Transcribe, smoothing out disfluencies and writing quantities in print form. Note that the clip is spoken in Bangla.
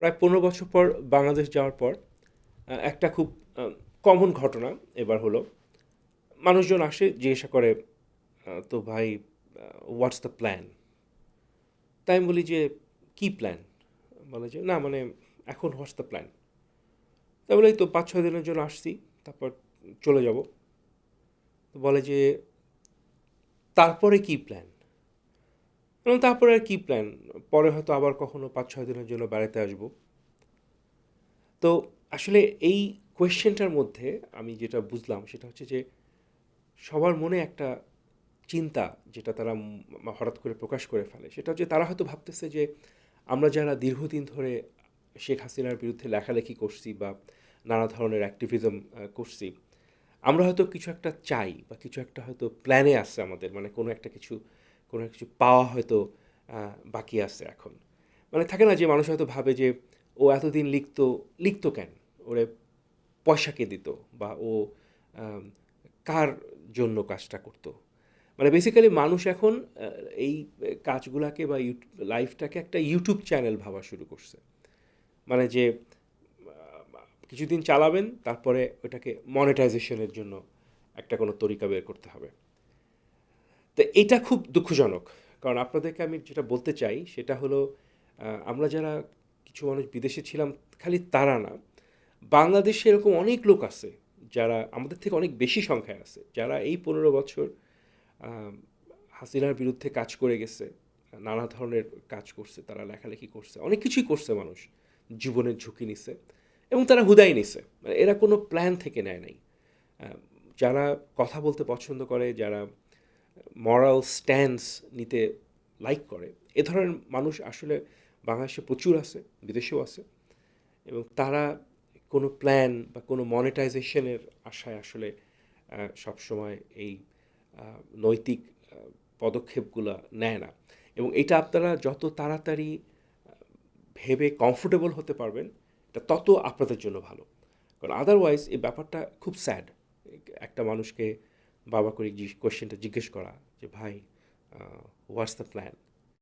প্রায় ১৫ বছর পর বাংলাদেশ যাওয়ার পর একটা খুব কমন ঘটনা এবার হলো। মানুষজন আসে জিজ্ঞাসা করে, তো ভাই হোয়াটস দ্য প্ল্যান? তাই আমি বলি যে, কি প্ল্যান? বলে যে, না মানে এখন হোয়াটস দ্য প্ল্যান? তাই বলে, এই তো ৫-৬ দিনের জন্য আসছি, তারপর চলে যাব। তো বলে যে, তারপরে কি প্ল্যান? এবং তারপরে আর কি প্ল্যান? পরে হয়তো আবার কখনো ৫-৬ দিনের জন্য বেড়াতে আসবো। তো আসলে এই কোয়েশ্চেনটার মধ্যে আমি যেটা বুঝলাম সেটা হচ্ছে যে সবার মনে একটা চিন্তা, যেটা তারা হঠাৎ করে প্রকাশ করে ফেলে, সেটা হচ্ছে তারা হয়তো ভাবতেছে যে আমরা যারা দীর্ঘদিন ধরে শেখ হাসিনার বিরুদ্ধে লেখালেখি করছি বা নানা ধরনের অ্যাক্টিভিজম করছি, আমরা হয়তো কিছু একটা চাই বা কিছু একটা হয়তো প্ল্যানে আছে আমাদের, মানে কোনো কিছু পাওয়া হয়তো বাকি আছে এখন। মানে থাকে না যে মানুষ হয়তো ভাবে যে ও এতদিন লিখতো, লিখতো কেন? ওরে পয়সা কে দিত? বা ও আম কার জন্য কাজটা করত? মানে বেসিক্যালি মানুষ এখন এই কাজগুলাকে বা লাইফটাকে একটা ইউটিউব চ্যানেল ভাবা শুরু করছে। মানে যে কিছুদিন চালাবেন, তারপরে ওটাকে মনিটাইজেশনের জন্য একটা কোনো তরিকা বের করতে হবে। তো এটা খুব দুঃখজনক। কারণ আপনাদেরকে আমি যেটা বলতে চাই সেটা হলো, আমরা যারা কিছু মানুষ বিদেশে ছিলাম, খালি তারা না, বাংলাদেশে এরকম অনেক লোক আছে যারা আমাদের থেকে অনেক বেশি সংখ্যায় আছে, যারা এই ১৫ বছর আম হাসিনার বিরুদ্ধে কাজ করে গেছে। নানা ধরনের কাজ করছে, তারা লেখালেখি করছে, অনেক কিছুই করছে মানুষ। জীবনের ঝুঁকি নিছে এবং তারা হুদাই নিছে। মানে এরা কোনো প্ল্যান থেকে নেয় নাই। আ যারা কথা বলতে পছন্দ করে, যারা মরাল স্ট্যান্স নিতে লাইক করে, এ ধরনের মানুষ আসলে বাংলাদেশে প্রচুর আছে, বিদেশেও আছে। এবং তারা কোনো প্ল্যান বা কোনো মনিটাইজেশনের আশায় আসলে সবসময় এই নৈতিক পদক্ষেপগুলো নেয় না। এবং এটা আপনারা যত তাড়াতাড়ি ভেবে কমফোর্টেবল হতে পারবেন, এটা তত আপনাদের জন্য ভালো। কারণ আদারওয়াইজ এই ব্যাপারটা খুব স্যাড। একটা মানুষকে বাবা করে কোয়েশ্চেনটা জিজ্ঞেস করা যে, ভাই হোয়াটস দ্য প্ল্যান?